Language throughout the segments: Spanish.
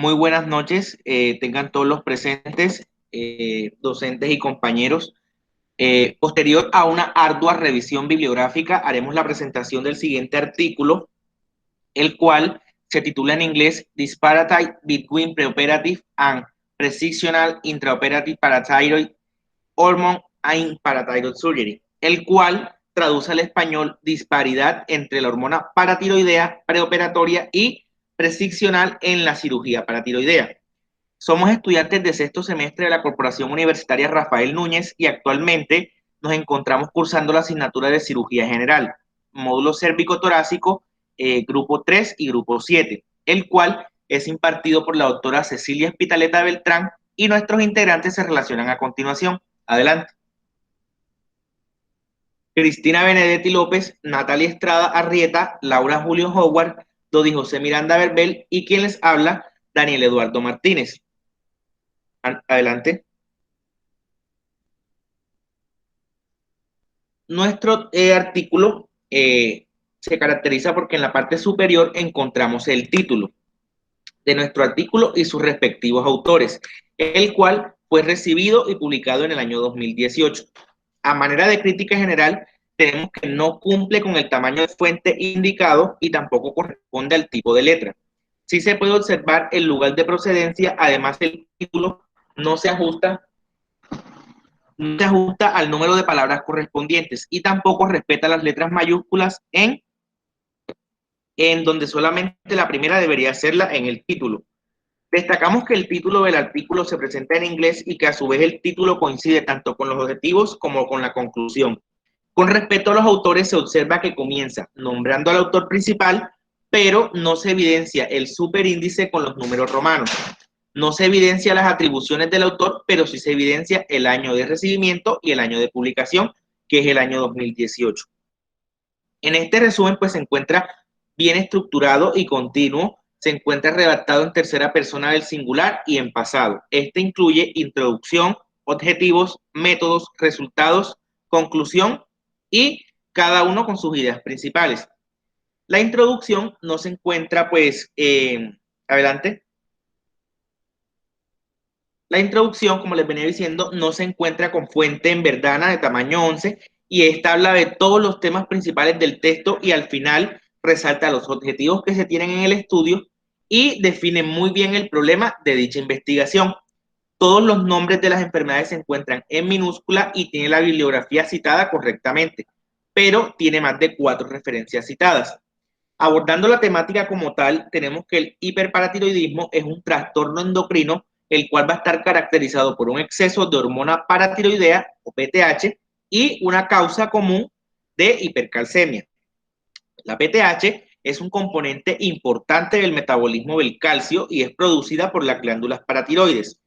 Muy buenas noches, tengan todos los presentes, docentes y compañeros. Posterior a una ardua revisión bibliográfica, haremos la presentación del siguiente artículo, el cual se titula en inglés Disparity Between Preoperative and Precisional Intraoperative Parathyroid Hormone and Parathyroid Surgery, el cual traduce al español disparidad entre la hormona paratiroidea preoperatoria y prescripcional en la cirugía paratiroidea. Somos estudiantes de sexto semestre de la Corporación Universitaria Rafael Núñez y actualmente nos encontramos cursando la asignatura de cirugía general, módulo cérvico-torácico, grupo 3 y grupo 7, el cual es impartido por la doctora Cecilia Espitaleta Beltrán y nuestros integrantes se relacionan a continuación. Adelante. Cristina Benedetti López, Natalia Estrada Arrieta, Laura Julio Howard, Dodi José Miranda Verbel y quien les habla, Daniel Eduardo Martínez. Adelante. Nuestro artículo se caracteriza porque en la parte superior encontramos el título de nuestro artículo y sus respectivos autores, el cual fue recibido y publicado en el año 2018. A manera de crítica general, tenemos que no cumple con el tamaño de fuente indicado y tampoco corresponde al tipo de letra. Sí se puede observar el lugar de procedencia, además el título no se ajusta al número de palabras correspondientes y tampoco respeta las letras mayúsculas en donde solamente la primera debería serla en el título. Destacamos que el título del artículo se presenta en inglés y que a su vez el título coincide tanto con los objetivos como con la conclusión. Con respecto a los autores, se observa que comienza nombrando al autor principal, pero no se evidencia el superíndice con los números romanos. No se evidencia las atribuciones del autor, pero sí se evidencia el año de recibimiento y el año de publicación, que es el año 2018. En este resumen, pues se encuentra bien estructurado y continuo, se encuentra redactado en tercera persona del singular y en pasado. Este incluye introducción, objetivos, métodos, resultados, conclusión y cada uno con sus ideas principales. La introducción no se encuentra, pues, adelante. La introducción, como les venía diciendo, no se encuentra con fuente en verdana de tamaño 11 y esta habla de todos los temas principales del texto y al final resalta los objetivos que se tienen en el estudio y define muy bien el problema de dicha investigación. Todos los nombres de las enfermedades se encuentran en minúscula y tiene la bibliografía citada correctamente, pero tiene más de 4 referencias citadas. Abordando la temática como tal, tenemos que el hiperparatiroidismo es un trastorno endocrino, el cual va a estar caracterizado por un exceso de hormona paratiroidea o PTH y una causa común de hipercalcemia. La PTH es un componente importante del metabolismo del calcio y es producida por las glándulas paratiroides.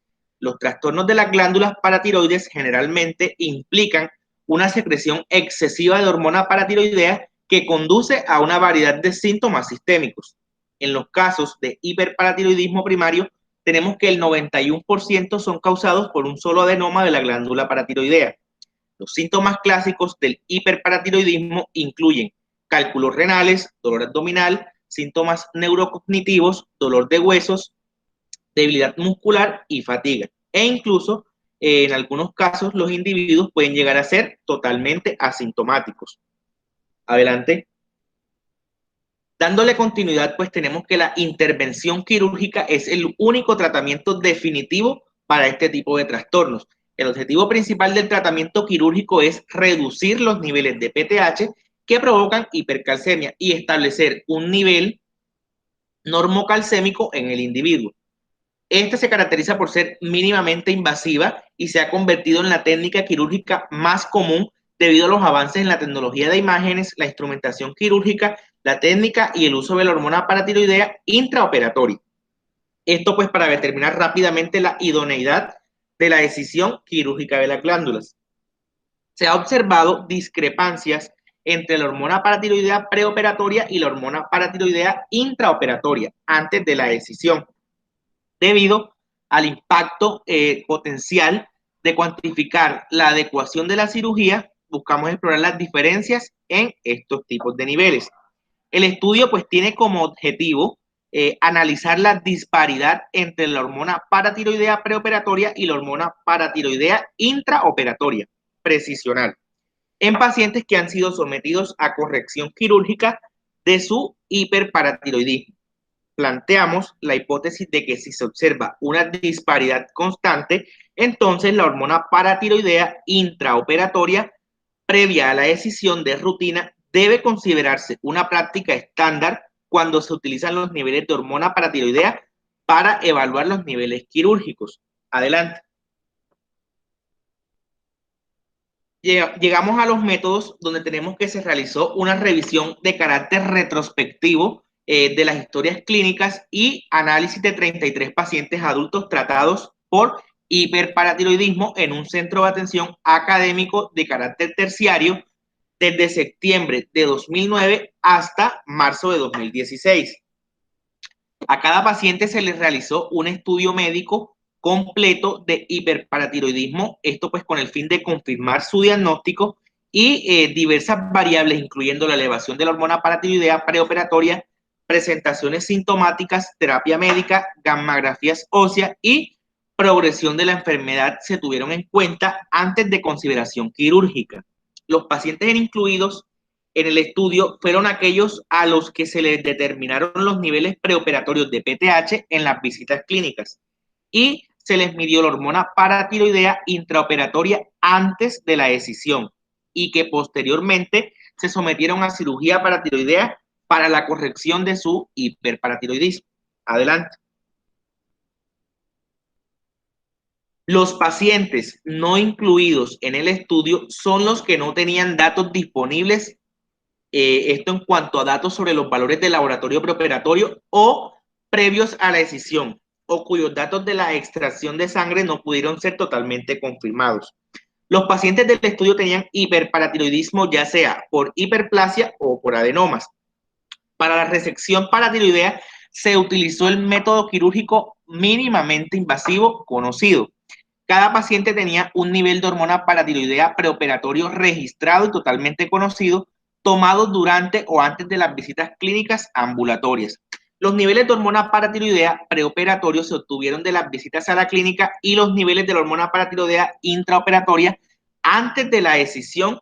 Los trastornos de las glándulas paratiroides generalmente implican una secreción excesiva de hormona paratiroidea que conduce a una variedad de síntomas sistémicos. En los casos de hiperparatiroidismo primario, tenemos que el 91% son causados por un solo adenoma de la glándula paratiroidea. Los síntomas clásicos del hiperparatiroidismo incluyen cálculos renales, dolor abdominal, síntomas neurocognitivos, dolor de huesos, debilidad muscular y fatiga. E incluso, en algunos casos, los individuos pueden llegar a ser totalmente asintomáticos. Adelante. Dándole continuidad, pues tenemos que la intervención quirúrgica es el único tratamiento definitivo para este tipo de trastornos. El objetivo principal del tratamiento quirúrgico es reducir los niveles de PTH que provocan hipercalcemia y establecer un nivel normocalcémico en el individuo. Esta se caracteriza por ser mínimamente invasiva y se ha convertido en la técnica quirúrgica más común debido a los avances en la tecnología de imágenes, la instrumentación quirúrgica, la técnica y el uso de la hormona paratiroidea intraoperatoria. Esto pues para determinar rápidamente la idoneidad de la decisión quirúrgica de las glándulas. Se ha observado discrepancias entre la hormona paratiroidea preoperatoria y la hormona paratiroidea intraoperatoria antes de la decisión, debido al impacto potencial de cuantificar la adecuación de la cirugía. Buscamos explorar las diferencias en estos tipos de niveles. El estudio pues tiene como objetivo analizar la disparidad entre la hormona paratiroidea preoperatoria y la hormona paratiroidea intraoperatoria precisional en pacientes que han sido sometidos a corrección quirúrgica de su hiperparatiroidismo. Planteamos la hipótesis de que si se observa una disparidad constante, entonces la hormona paratiroidea intraoperatoria previa a la decisión de rutina debe considerarse una práctica estándar cuando se utilizan los niveles de hormona paratiroidea para evaluar los niveles quirúrgicos. Adelante. Llegamos a los métodos donde tenemos que se realizó una revisión de carácter retrospectivo de las historias clínicas y análisis de 33 pacientes adultos tratados por hiperparatiroidismo en un centro de atención académico de carácter terciario desde septiembre de 2009 hasta marzo de 2016. A cada paciente se le realizó un estudio médico completo de hiperparatiroidismo, esto pues con el fin de confirmar su diagnóstico y diversas variables, incluyendo la elevación de la hormona paratiroidea preoperatoria, presentaciones sintomáticas, terapia médica, gammagrafías óseas y progresión de la enfermedad se tuvieron en cuenta antes de consideración quirúrgica. Los pacientes incluidos en el estudio fueron aquellos a los que se les determinaron los niveles preoperatorios de PTH en las visitas clínicas y se les midió la hormona paratiroidea intraoperatoria antes de la decisión y que posteriormente se sometieron a cirugía paratiroidea para la corrección de su hiperparatiroidismo. Adelante. Los pacientes no incluidos en el estudio son los que no tenían datos disponibles, esto en cuanto a datos sobre los valores del laboratorio preoperatorio o previos a la decisión, o cuyos datos de la extracción de sangre no pudieron ser totalmente confirmados. Los pacientes del estudio tenían hiperparatiroidismo, ya sea por hiperplasia o por adenomas. Para la resección paratiroidea se utilizó el método quirúrgico mínimamente invasivo conocido. Cada paciente tenía un nivel de hormona paratiroidea preoperatorio registrado y totalmente conocido, tomado durante o antes de las visitas clínicas ambulatorias. Los niveles de hormona paratiroidea preoperatorio se obtuvieron de las visitas a la clínica y los niveles de la hormona paratiroidea intraoperatoria antes de la decisión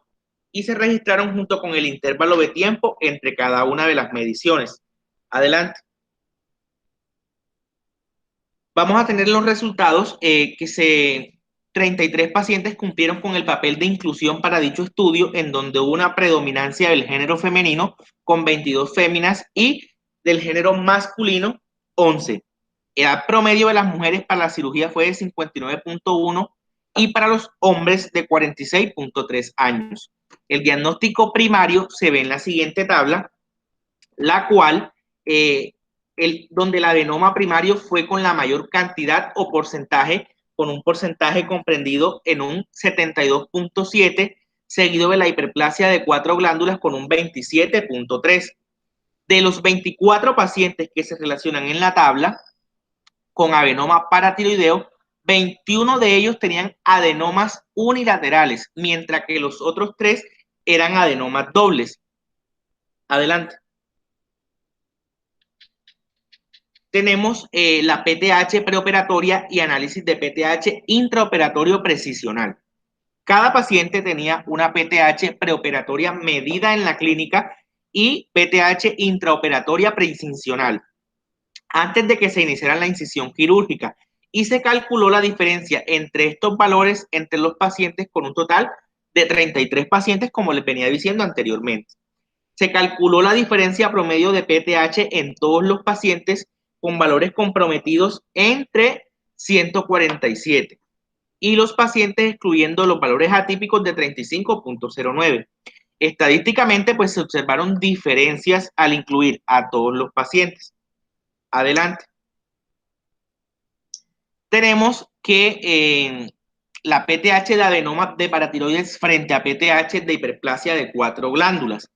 y se registraron junto con el intervalo de tiempo entre cada una de las mediciones. Adelante. Vamos a tener los resultados que 33 pacientes cumplieron con el papel de inclusión para dicho estudio, en donde hubo una predominancia del género femenino con 22 féminas y del género masculino 11. El promedio de las mujeres para la cirugía fue de 59.1 y para los hombres de 46.3 años. El diagnóstico primario se ve en la siguiente tabla, la cual donde el adenoma primario fue con la mayor cantidad o porcentaje, con un porcentaje comprendido en un 72.7, seguido de la hiperplasia de 4 glándulas con un 27.3. De los 24 pacientes que se relacionan en la tabla con adenoma paratiroideo, 21 de ellos tenían adenomas unilaterales, mientras que los otros 3 eran adenomas dobles. Adelante. Tenemos la PTH preoperatoria y análisis de PTH intraoperatorio precisional. Cada paciente tenía una PTH preoperatoria medida en la clínica y PTH intraoperatoria preincisional antes de que se iniciara la incisión quirúrgica y se calculó la diferencia entre estos valores entre los pacientes con un total de 33 pacientes, como les venía diciendo anteriormente. Se calculó la diferencia promedio de PTH en todos los pacientes con valores comprometidos entre 147 y los pacientes excluyendo los valores atípicos de 35.09. Estadísticamente, pues se observaron diferencias al incluir a todos los pacientes. Adelante. Tenemos que la PTH de adenoma de paratiroides frente a PTH de hiperplasia de 4 glándulas.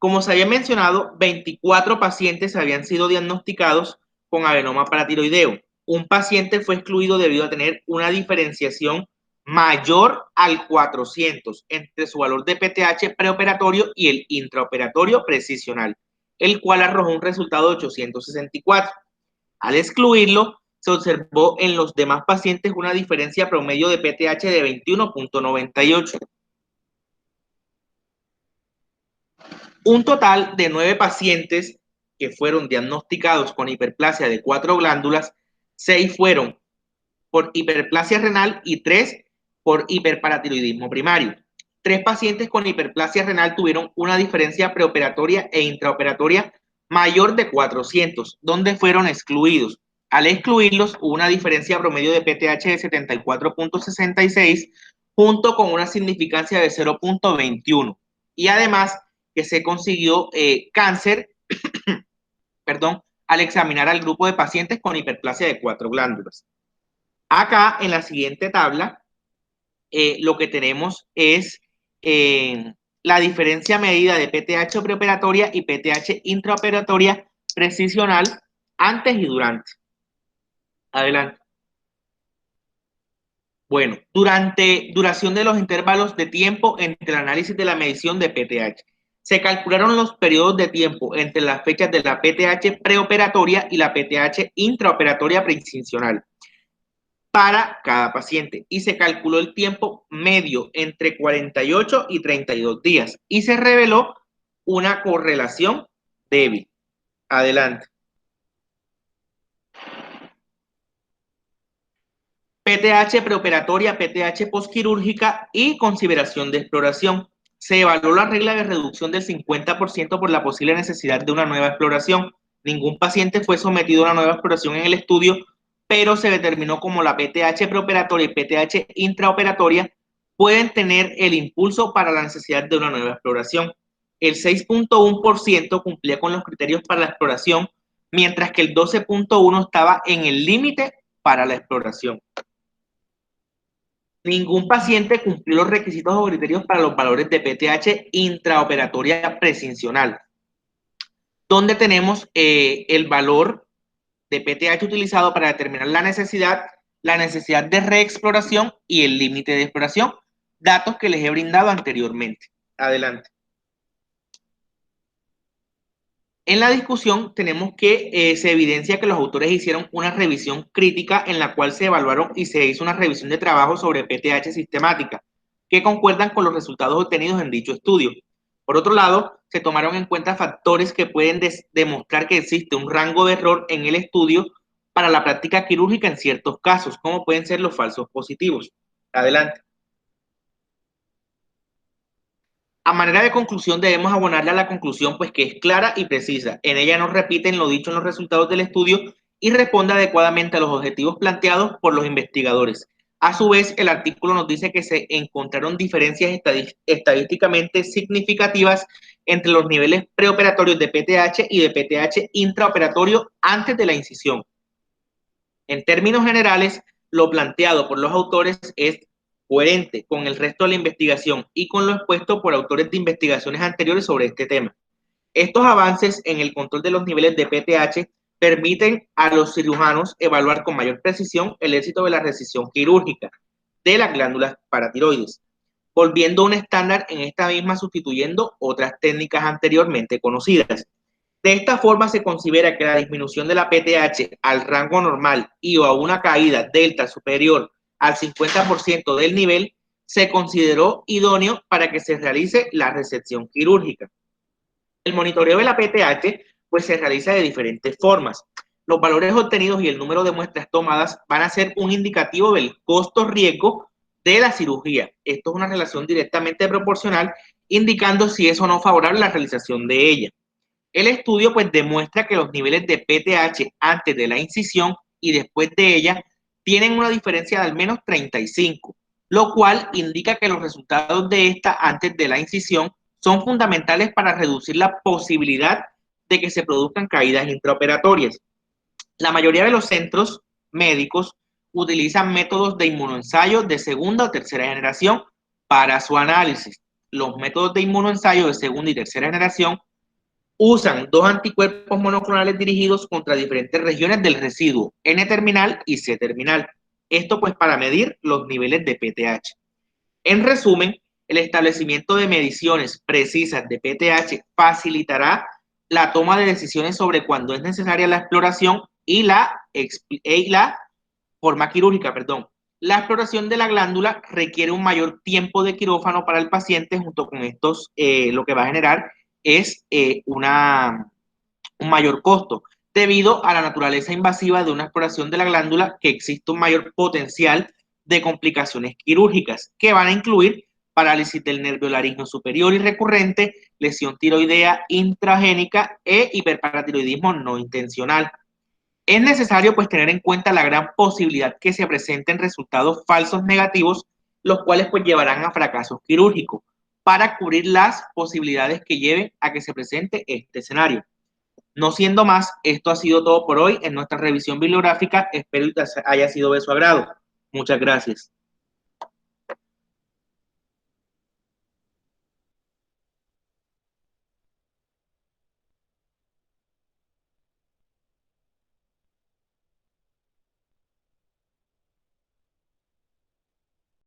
Como se había mencionado, 24 pacientes habían sido diagnosticados con adenoma paratiroideo. Un paciente fue excluido debido a tener una diferenciación mayor al 400 entre su valor de PTH preoperatorio y el intraoperatorio precisional. el cual arrojó un resultado de 864. Al excluirlo, se observó en los demás pacientes una diferencia promedio de PTH de 21.98. Un total de 9 pacientes que fueron diagnosticados con hiperplasia de 4 glándulas, 6 fueron por hiperplasia renal y 3 por hiperparatiroidismo primario. 3 pacientes con hiperplasia renal tuvieron una diferencia preoperatoria e intraoperatoria mayor de 400, donde fueron excluidos. Al excluirlos, hubo una diferencia promedio de PTH de 74.66 junto con una significancia de 0.21. Y además que se consiguió cáncer, perdón, al examinar al grupo de pacientes con hiperplasia de 4 glándulas. Acá en la siguiente tabla, lo que tenemos es la diferencia medida de PTH preoperatoria y PTH intraoperatoria precisional antes y durante. Adelante. Bueno, duración de los intervalos de tiempo entre el análisis de la medición de PTH. Se calcularon los periodos de tiempo entre las fechas de la PTH preoperatoria y la PTH intraoperatoria preincisional para cada paciente y se calculó el tiempo medio entre 48 y 32 días y se reveló una correlación débil. Adelante. PTH preoperatoria, PTH postquirúrgica y consideración de exploración. Se evaluó la regla de reducción del 50% por la posible necesidad de una nueva exploración. Ningún paciente fue sometido a una nueva exploración en el estudio, pero se determinó como la PTH preoperatoria y PTH intraoperatoria pueden tener el impulso para la necesidad de una nueva exploración. El 6.1% cumplía con los criterios para la exploración, mientras que el 12.1% estaba en el límite para la exploración. Ningún paciente cumplió los requisitos o criterios para los valores de PTH intraoperatoria presincional, donde tenemos el valor de PTH utilizado para determinar la necesidad de reexploración y el límite de exploración, datos que les he brindado anteriormente. Adelante. En la discusión tenemos que se evidencia que los autores hicieron una revisión crítica en la cual se evaluaron y se hizo una revisión de trabajo sobre PTH sistemática, que concuerdan con los resultados obtenidos en dicho estudio. Por otro lado, se tomaron en cuenta factores que pueden demostrar que existe un rango de error en el estudio para la práctica quirúrgica en ciertos casos, como pueden ser los falsos positivos. Adelante. A manera de conclusión, debemos abonarle a la conclusión, pues que es clara y precisa. En ella no repiten lo dicho en los resultados del estudio y responde adecuadamente a los objetivos planteados por los investigadores. A su vez, el artículo nos dice que se encontraron diferencias estadísticamente significativas entre los niveles preoperatorios de PTH y de PTH intraoperatorio antes de la incisión. En términos generales, lo planteado por los autores es coherente con el resto de la investigación y con lo expuesto por autores de investigaciones anteriores sobre este tema. Estos avances en el control de los niveles de PTH permiten a los cirujanos evaluar con mayor precisión el éxito de la resección quirúrgica de las glándulas paratiroides, volviendo a un estándar en esta misma sustituyendo otras técnicas anteriormente conocidas. De esta forma se considera que la disminución de la PTH al rango normal y o a una caída delta superior al 50% del nivel se consideró idóneo para que se realice la resección quirúrgica. El monitoreo de la PTH pues se realiza de diferentes formas. Los valores obtenidos y el número de muestras tomadas van a ser un indicativo del costo-riesgo de la cirugía. Esto es una relación directamente proporcional, indicando si es o no favorable la realización de ella. El estudio pues demuestra que los niveles de PTH antes de la incisión y después de ella tienen una diferencia de al menos 35, lo cual indica que los resultados de esta antes de la incisión son fundamentales para reducir la posibilidad de que se produzcan caídas intraoperatorias. La mayoría de los centros médicos utilizan métodos de inmunoensayo de segunda o tercera generación para su análisis. Los métodos de inmunoensayo de segunda y tercera generación usan dos anticuerpos monoclonales dirigidos contra diferentes regiones del residuo, N-terminal y C-terminal. Esto pues para medir los niveles de PTH. En resumen, el establecimiento de mediciones precisas de PTH facilitará la toma de decisiones sobre cuándo es necesaria la exploración y la forma quirúrgica, perdón. La exploración de la glándula requiere un mayor tiempo de quirófano para el paciente, junto con estos, lo que va a generar es un mayor costo. Debido a la naturaleza invasiva de una exploración de la glándula, que existe un mayor potencial de complicaciones quirúrgicas, que van a incluir parálisis del nervio laríngeo superior y recurrente, lesión tiroidea intragénica e hiperparatiroidismo no intencional. Es necesario pues tener en cuenta la gran posibilidad que se presenten resultados falsos negativos, los cuales pues llevarán a fracasos quirúrgicos, para cubrir las posibilidades que lleven a que se presente este escenario. No siendo más, esto ha sido todo por hoy en nuestra revisión bibliográfica. Espero que haya sido de su agrado. Muchas gracias.